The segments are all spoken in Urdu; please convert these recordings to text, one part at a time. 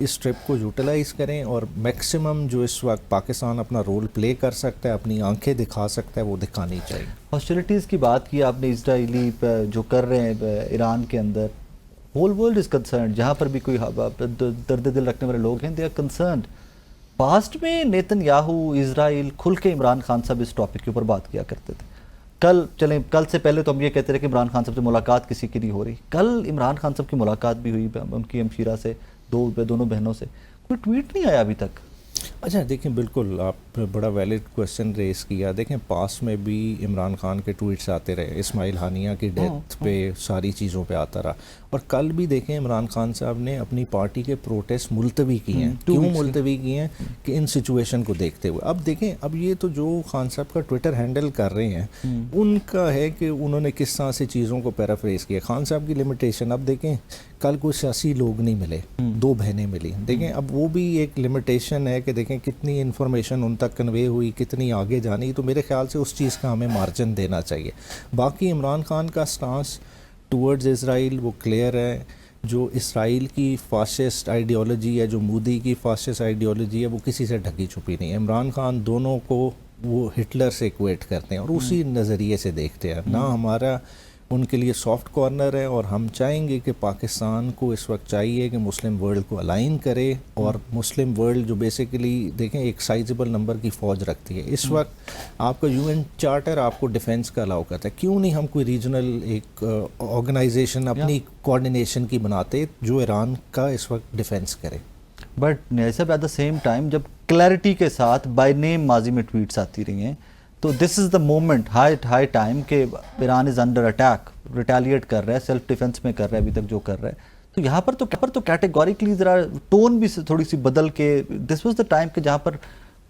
اس ٹرپ کو یوٹیلائز کریں اور میکسیمم جو اس وقت پاکستان اپنا رول پلے کر سکتا ہے، اپنی آنکھیں دکھا سکتا ہے، وہ دکھانی چاہیے. ہاسٹیلٹیز کی بات کی آپ نے، اسرائیلی جو کر رہے ہیں ایران کے اندر، ہول ورلڈ از کنسرنڈ. جہاں پر بھی کوئی درد دل رکھنے والے لوگ ہیں دے آر کنسرنڈ. پاسٹ میں نیتن یاہو، اسرائیل کھل کے عمران خان صاحب اس ٹاپک کے اوپر بات کیا کرتے تھے. کل سے پہلے تو ہم یہ کہتے رہے کہ عمران خان صاحب سے ملاقات کسی کی نہیں ہو رہی. کل عمران خان صاحب کی ملاقات بھی ہوئی ان کی ہمشیرہ سے، دونوں بہنوں سے. کوئی ٹویٹ نہیں آیا ابھی تک. اچھا دیکھیں، بالکل آپ بڑا ویلڈ کویسچن ریز کیا. دیکھیں پاس میں بھی عمران خان کے ٹویٹس آتے رہے، اسماعیل ہانیہ کی ڈیتھ پہ ساری چیزوں پہ آتا رہا. اور کل بھی دیکھیں عمران خان صاحب نے اپنی پارٹی کے پروٹیسٹ ملتوی کیے ہیں. کیوں ملتوی کیے ہیں؟ کہ ان سچویشن کو دیکھتے ہوئے. اب دیکھیں، اب یہ تو جو خان صاحب کا ٹویٹر ہینڈل کر رہے ہیں ان کا ہے کہ انہوں نے کس طرح سے چیزوں کو پیرافریز کیا. خان صاحب کی لمیٹیشن، اب دیکھیں کل کوئی سیاسی لوگ نہیں ملے، 2 بہنیں ملی. دیکھیں اب وہ بھی ایک لمیٹیشن ہے کہ دیکھیں کتنی انفارمیشن ان تک کنوے ہوئی، کتنی آگے جانی. تو میرے خیال سے اس چیز کا ہمیں مارجن دینا چاہیے. باقی عمران خان کا سٹانس ٹورڈز اسرائیل وہ کلیئر ہے. جو اسرائیل کی فاسسٹ آئیڈیالوجی ہے، جو مودی کی فاسسٹ آئیڈیالوجی ہے، وہ کسی سے ڈھکی چھپی نہیں. عمران خان دونوں کو وہ ہٹلر سے ایکویٹ کرتے ہیں اور اسی نظریے سے دیکھتے ہیں. نہ ہمارا ان کے لیے سافٹ کارنر ہے، اور ہم چاہیں گے کہ پاکستان کو اس وقت چاہیے کہ مسلم ورلڈ کو الائن کرے. اور مسلم ورلڈ جو بیسیکلی دیکھیں ایک سائزبل نمبر کی فوج رکھتی ہے اس وقت. آپ کا UN چارٹر آپ کو ڈیفنس کا الاؤ کرتا ہے. کیوں نہیں ہم کوئی ریجنل ایک آرگنائزیشن اپنی کوآرڈینیشن کی بناتے جو ایران کا اس وقت ڈیفنس کرے. بٹ نیسب ایٹ دا سیم ٹائم جب کلیئرٹی کے ساتھ بائی نیم ماضی میں ٹویٹس آتی رہی ہیں، تو دس از دا مومنٹ، ہائی ٹائم کہ Iran is under attack, retaliate کر رہا ہے، سیلف ڈیفنس میں کر رہا ہے ابھی تک جو کر رہا ہے. تو یہاں پر تو کیٹیگوریکلی ذرا ٹون بھی تھوڑی سی بدل کے دس واز دا ٹائم کہ جہاں پر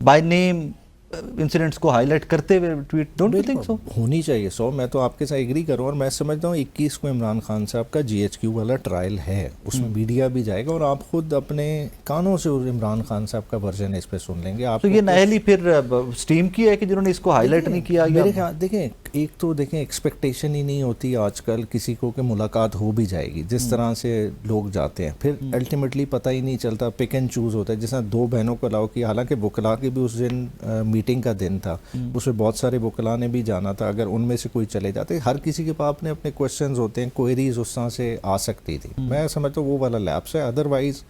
بائی نیم انسیڈنٹس کو ہائی لائٹ کرتے ہوئے tweet. Don't you think so? ہونی چاہیے. میں تو آپ کے ساتھ ایگری کروں. اور میں سمجھتا ہوں 21 کو عمران خان صاحب کا GHQ والا ٹرائل ہے، اس میں میڈیا بھی جائے گا اور آپ خود اپنے کانوں سے عمران خان صاحب کا ورژن اس پہ سن لیں گے. آپ تو یہ نہلی پھر اسٹیم کی ہے کہ جنہوں نے اس کو ہائی لائٹ نہیں کیا؟ میرے خیال دیکھیں ایک تو دیکھیں ایکسپیکٹیشن ہی نہیں ہوتی آج کل کسی کو کہ ملاقات ہو بھی جائے گی. جس طرح سے لوگ جاتے ہیں پھر الٹیمیٹلی پتہ ہی نہیں چلتا، پک اینڈ چوز ہوتا ہے. جس طرح 2 بہنوں کو الاؤ کیا، حالانکہ وکلاء کی بھی اس دن میٹنگ کا دن تھا، اس میں بہت سارے وکلاء نے بھی جانا تھا. اگر ان میں سے کوئی چلے جاتے، ہر کسی کے پاس اپنے کویشچنز ہوتے ہیں، کوئریز اس طرح سے آ سکتی تھی. میں سمجھتا ہوں وہ والا لیپس ہے. ادروائز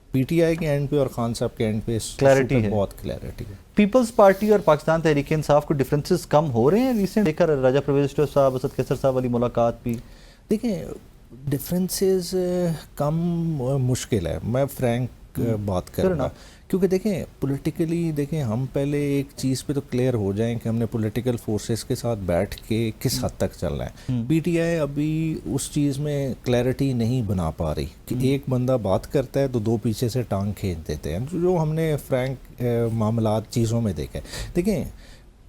PTI کے اینڈ پہ اور خان صاحب کے اینڈ پہ کلیئرٹی ہے، بہت کلیئرٹی ہے. پیپلز پارٹی اور پاکستان تحریک انصاف کو ڈفرینسز کم ہو رہے ہیں ریسنٹ؟ دیکھا راجہ پرویز صاحب، اسد کیسر صاحب والی ملاقات بھی. دیکھیں ڈفرینسز کم مشکل ہے. میں فرینک بات کروں گا کیونکہ دیکھیں پولیٹیکلی دیکھیں ہم پہلے ایک چیز پہ تو کلیئر ہو جائیں کہ ہم نے پولیٹیکل فورسز کے ساتھ بیٹھ کے کس حد تک چلنا ہے. PTI ابھی اس چیز میں کلیئرٹی نہیں بنا پا رہی کہ ایک بندہ بات کرتا ہے تو 2 پیچھے سے ٹانگ کھینچ دیتے ہیں، جو ہم نے فرینک معاملات چیزوں میں دیکھا ہے. دیکھیں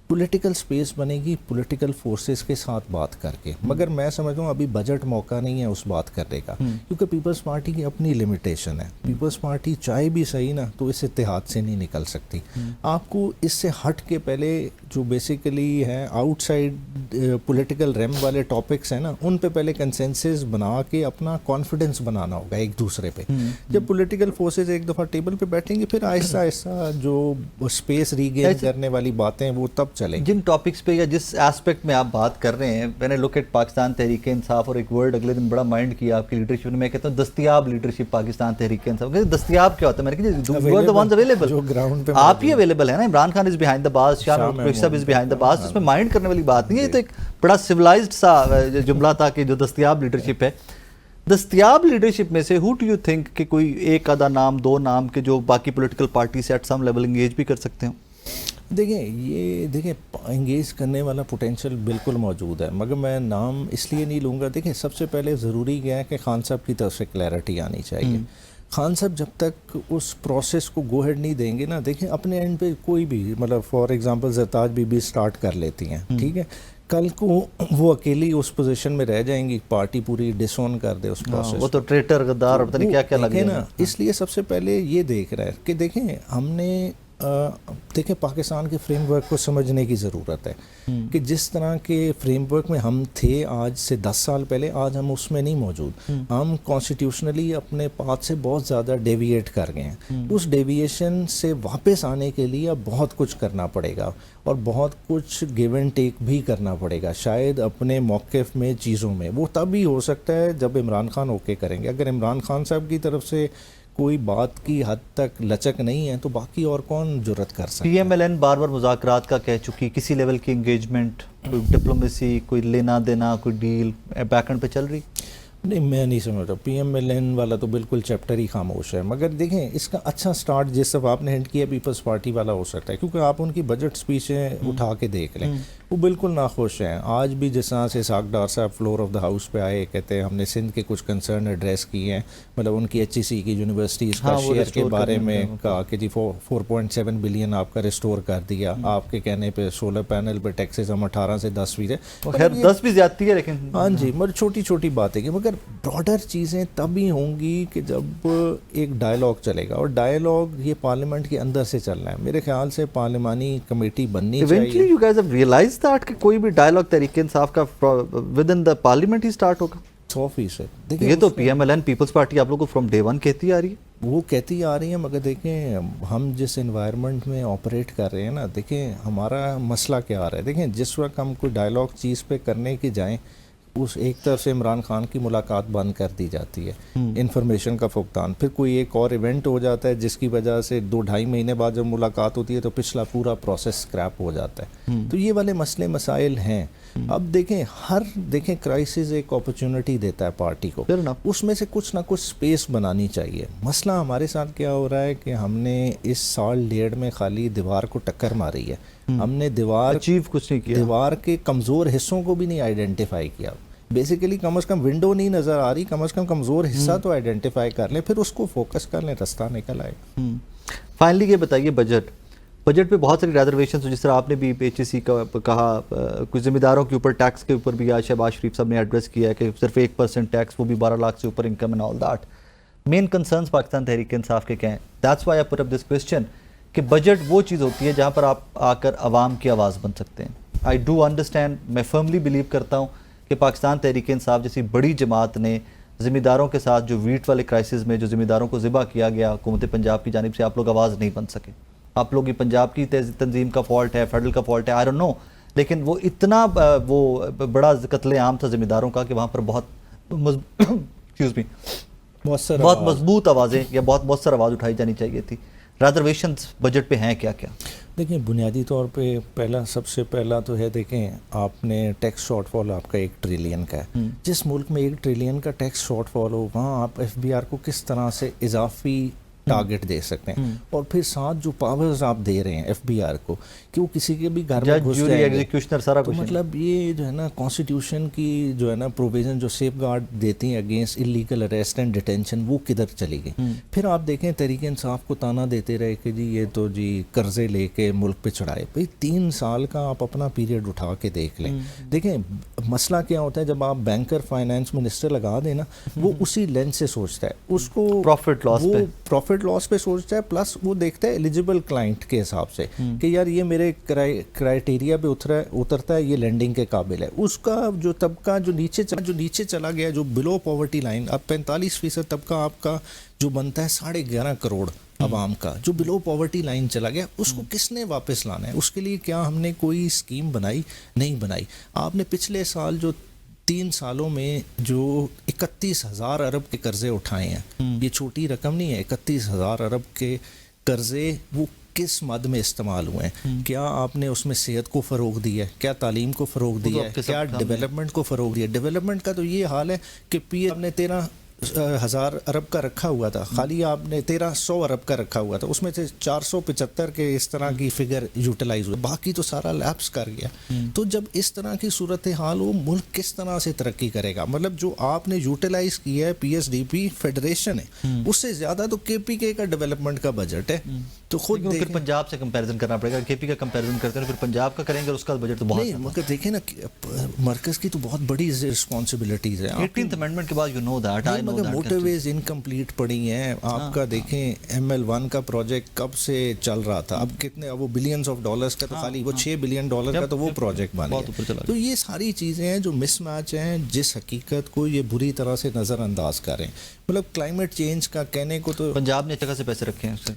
پولیٹیکل سپیس بنے گی پولیٹیکل فورسز کے ساتھ بات کر کے، مگر میں سمجھتا ہوں ابھی بجٹ موقع نہیں ہے اس بات کرنے کا، کیونکہ پیپلز پارٹی کی اپنی لمیٹیشن ہے. پیپلز پارٹی چاہے بھی صحیح نا تو اس اتحاد سے نہیں نکل سکتی. آپ کو اس سے ہٹ کے پہلے جو بیسیکلی ہے آؤٹ سائڈ پولیٹیکل ریم والے ٹاپکس ہیں نا، ان پہ پہلے کنسنسس بنا کے اپنا کانفیڈنس بنانا ہوگا ایک دوسرے پہ. جب پولیٹیکل فورسز ایک دفعہ ٹیبل پہ بیٹھیں گے پھر آہستہ آہستہ جو اسپیس ریگین کرنے والی باتیں وہ تب چلیں. جن ٹاپکس پہ یا جس ایسپیکٹ میں آپ بات کر رہے ہیں، میں نے لک ایٹ پاکستان تحریک انصاف اور ایک ورڈ اگلے دن بڑا مائنڈ کیا آپ کی لیڈرشپ نے. میں کہتا ہوں دستیاب لیڈرشپ پاکستان تحریک انصاف. دستیاب کیا ہوتا ہے؟ میں نے کہا آپ ہی اویلیبل ہے نا. Imran Khan is behind the باز، Shah Mahmood is behind the باز. اس میں مائنڈ کرنے والی بات نہیں ہے. یہ تو ایک بڑا سویلائزڈ سا جملہ تھا کہ جو دستیاب لیڈرشپ ہے. دستیاب لیڈرشپ میں سے ہو ڈو یو تھنک کہ کوئی ایک آدھا نام 2 نام کے جو باقی پولیٹیکل پارٹی سے ایٹ سم لیول انگیج بھی کر سکتے ہوں؟ دیکھیں انگیج کرنے والا پوٹینشیل بالکل موجود ہے، مگر میں نام اس لیے نہیں لوں گا. دیکھیں سب سے پہلے ضروری کیا ہے کہ خان صاحب کی طرف سے کلیئرٹی آنی چاہیے. خان صاحب جب تک اس پروسیس کو گو ہیڈ نہیں دیں گے نا، دیکھیں اپنے اینڈ پہ کوئی بھی مطلب for example Zartaj Bibi start کر لیتی ہیں، ٹھیک ہے، کل کو وہ اکیلی اس پوزیشن میں رہ جائیں گی، پارٹی پوری ڈس اون کر دے اس پروسیس. وہ تو ٹریٹر غدار اور پتہ نہیں کیا کیا لگے نا. اس لیے سب سے پہلے یہ دیکھ رہا ہے کہ دیکھیں ہم نے دیکھیں پاکستان کے فریم ورک کو سمجھنے کی ضرورت ہے کہ جس طرح کے فریم ورک میں ہم تھے آج سے 10 سال پہلے، آج ہم اس میں نہیں موجود. ہم کانسٹیٹیوشنلی اپنے پاتھ سے بہت زیادہ ڈیویٹ کر گئے ہیں. اس ڈیویشن سے واپس آنے کے لیے اب بہت کچھ کرنا پڑے گا اور بہت کچھ گیو اینڈ ٹیک بھی کرنا پڑے گا. شاید اپنے موقف میں چیزوں میں وہ تب ہی ہو سکتا ہے جب عمران خان اوکے کریں گے. اگر عمران خان صاحب کی طرف سے کوئی بات کی حد تک لچک نہیں ہے تو باقی اور کون جرت کر سکتا ہے. پی ایم ایل این بار بار مذاکرات کا کہہ چکی، کسی لیول کی انگیجمنٹ، کوئی ڈپلومیسی، کوئی لینا دینا، کوئی ڈیل بیک اینڈ پہ چل رہی؟ نہیں، میں نہیں سمجھ رہا. پی ایم ایل این والا تو بالکل چیپٹر ہی خاموش ہے. مگر دیکھیں اس کا اچھا سٹارٹ جس سب آپ نے ہنٹ کیا پیپلز پارٹی والا ہو سکتا ہے، کیونکہ آپ ان کی بجٹ سپیچیں اٹھا کے دیکھ لیں، وہ بالکل ناخوش ہیں. آج بھی جس طرح سے اسحاق ڈار صاحب فلور آف دا ہاؤس پہ آئے، کہتے ہیں ہم نے سندھ کے کچھ کنسرن ایڈریس کیے ہیں، مطلب ان کی HEC کی یونیورسٹیز کا شیئر کے بارے میں کہا کہ جی 4.7 بلین آپ کا ریسٹور کر دیا. آپ کے کہنے پہ سولر پینل پہ ٹیکسز ہم 18 سے 10%. خیر 10 بھی زیادتی ہے لیکن ہاں جی، مگر چھوٹی چھوٹی باتیں کہ مگر براڈر چیزیں تبھی ہوں گی کہ جب ایک ڈائلاگ چلے گا، اور ڈائلاگ یہ پارلیمنٹ کے اندر سے چلنا ہے. میرے خیال سے پارلیمانی کمیٹی بننی چاہیے. you guys have realized that کہ کوئی بھی ڈائلاگ تحریک انصاف کا ود ان دا پارلیمنٹ ہی سٹارٹ ہوگا؟ 100%. یہ تو P M L N Peoples Party آپ لوگوں کو فرام ڈے ون کہتی آ رہی ہے. وہ کہتی آ رہی ہیں، مگر دیکھیں ہم جس انوائرمنٹ میں آپریٹ کر رہے ہیں نا، دیکھیں ہمارا مسئلہ کیا آ رہا ہے. دیکھیں جس وقت ہم کوئی ڈائلاگ چیز پہ کرنے کی جائیں، اس ایک طرف سے عمران خان کی ملاقات بند کر دی جاتی ہے، انفارمیشن کا فقدان، پھر کوئی ایک اور ایونٹ ہو جاتا ہے جس کی وجہ سے 2-2.5 مہینے بعد جب ملاقات ہوتی ہے تو پچھلا پورا پروسیس اسکریپ ہو جاتا ہے. تو یہ والے مسئلے مسائل ہیں. اب دیکھیں کرائسس ایک اپرچونٹی دیتا ہے پارٹی کو، اس میں سے کچھ نہ کچھ سپیس بنانی چاہیے. مسئلہ ہمارے ساتھ کیا ہو رہا ہے کہ ہم نے اس سال 1.5 میں خالی دیوار کو ٹکر ماری ہے. ہم نے کچھ نہیں کیا، دیوار کے کمزور حصوں کو بھی نہیں آئیڈینٹیفائی کیا. بیسیکلی کم از کم ونڈو نہیں نظر آ رہی، کم از کم کمزور حصہ تو آئیڈینٹیفائی کر لیں، پھر اس کو فوکس کر لیں، رستہ نکل آئے. فائنلی یہ بتائیے بجٹ پہ بہت ساری ریزرویشنز، جس طرح آپ نے بھی HEC کا کہا، کچھ ذمہ داروں کے اوپر ٹیکس کے اوپر بھی آج شہباز شریف صاحب نے ایڈریس کیا ہے کہ صرف 1% ٹیکس، وہ بھی 12 لاکھ سے اوپر income and all that. Main concerns Pakistan Tehreek Insaf کے کہیں، that's why I put up this question کہ بجٹ وہ چیز ہوتی ہے جہاں پر آپ آ کر عوام کی آواز بن سکتے ہیں. آئی ڈو انڈرسٹینڈ، میں فرملی بلیو کرتا ہوں کہ پاکستان تحریک انصاف جیسی بڑی جماعت نے ذمہ داروں کے ساتھ جو ویٹ والے کرائسس میں جو ذمہ داروں کو ذبح کیا گیا حکومت پنجاب کی جانب سے، آپ لوگ آواز نہیں بن سکے. آپ لوگ یہ پنجاب کی تنظیم کا فالٹ ہے، فیڈرل کا فالٹ ہے، آئی ڈونٹ نو، لیکن وہ اتنا وہ بڑا قتل عام تھا ذمہ داروں کا کہ وہاں پر بہت مضبوط آوازیں یا بہت مؤثر آواز اٹھائی جانی چاہیے تھی. ریزرویشنز بجٹ پہ ہیں کیا کیا؟ دیکھیں بنیادی طور پہ سب سے پہلا تو ہے، دیکھیں آپ نے ٹیکس شارٹ فال آپ کا 1 ٹریلین کا ہے. جس ملک میں 1 ٹریلین کا ٹیکس شارٹ فال ہو، وہاں آپ FBR کو کس طرح سے اضافی ٹارگٹ دے سکتے ہیں، اور پھر ساتھ جو پاورز آپ دے رہے ہیں FBR کو کہ وہ کسی کے بھی گھر میں گھس جائیں گے، تو مطلب یہ جو ہے نا کانسٹیٹیوشن کی جو ہے نا پروویژن جو سیف گارڈ دیتی ہیں against illegal arrest and detention, وہ کدھر چلی گئی. پھر آپ دیکھیں تحریک انصاف کو تانا دیتے رہے کہ جی یہ تو جی قرضے لے کے ملک پہ چڑھائے. بھائی 3 سال کا آپ اپنا پیریڈ اٹھا کے دیکھ لیں. دیکھیں مسئلہ کیا ہوتا ہے جب آپ بینکر فائنانس منسٹر لگا دیں نا، وہ اسی لینس سے سوچتا ہے، اس کو پروفٹ لاس پہ سوچتا ہے، پلس وہ دیکھتا ہے ایلیجیبل کلائنٹ کے حساب سے کہ یار یہ میرے کرائٹیریا پہ اترتا ہے، یہ لینڈنگ کے قابل ہے. اس کا جو طبقہ جو نیچے چلا گیا، جو بلو پاورٹی لائن، اب 45% طبقہ آپ کا جو بنتا ہے 11.5 کروڑ عوام کا، جو بلو پاورٹی لائن چلا گیا، اس کو کس نے واپس لانا ہے؟ اس کے لیے کیا ہم نے کوئی اسکیم بنائی؟ نہیں بنائی. آپ نے پچھلے سال جو 3 سالوں میں جو 31,000 ارب کے قرضے اٹھائے ہیں، یہ چھوٹی رقم نہیں ہے. 31,000 ارب کے قرضے وہ کس مد میں استعمال ہوئے ہیں؟ کیا آپ نے اس میں صحت کو فروغ دیا ہے؟ کیا تعلیم کو فروغ دیا ہے؟ کیا ڈیولپمنٹ کو فروغ دیا؟ ڈیولپمنٹ کا تو یہ حال ہے کہ آپ نے 13,000 ارب کا رکھا ہوا تھا، خالی آپ نے 1,300 ارب کا رکھا ہوا تھا، اس میں سے 475 کے اس طرح کی فگر یوٹیلائز ہوئے، باقی تو سارا لیپس کر گیا. تو جب اس طرح کی صورتحال ہو، ملک کس طرح سے ترقی کرے گا؟ مطلب جو آپ نے یوٹیلائز کیا ہے PSDP فیڈریشن ہے، اس سے زیادہ تو KPK کا ڈیولپمنٹ کا بجٹ ہے. تو خود پھر پنجاب سے کمپیریزن کرنا پڑے گا, کے پی کا کمپیریزن کرتے ہیں پھر پنجاب کا کریں گے, اس کا بجٹ تو بہت نہیں, مگر دیکھیں نا مرکز کی تو بہت بڑی رسپانسبلٹیز ہیں. 18th امینڈمنٹ کے بعد یو نو دیٹ, آئی نو مگر دیٹ. موٹر ویز انکمپلیٹ پڑی ہیں آپ کا. دیکھیں ML1 کا پروجیکٹ کب سے چل رہا تھا, اب کتنے, وہ بلینز آف ڈالرز کا, تو خالی وہ $6 بلین کا تو وہ پروجیکٹ بن گیا. تو یہ ساری چیزیں ہیں جو مس میچ ہیں, جس حقیقت کو یہ بری طرح سے نظر انداز کریں. مطلب کلائمیٹ چینج کا کہنے کو تو پنجاب نے جگہ سے پیسے رکھے ہیں اس سے,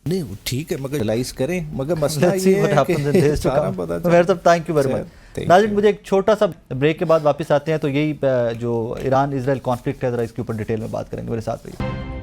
نہیں ٹھیک ہے, مگر ریلائز کریں, مگر مسئلہ یہ ہے کہ سارا پتہ چلا. Thank you very much. ناظرین مجھے ایک چھوٹا سا بریک کے بعد واپس آتے ہیں, تو یہی جو ایران اسرائیل کانفلکٹ ہے ذرا اس کے اوپر ڈیٹیل میں بات کریں گے, میرے ساتھ رہیے.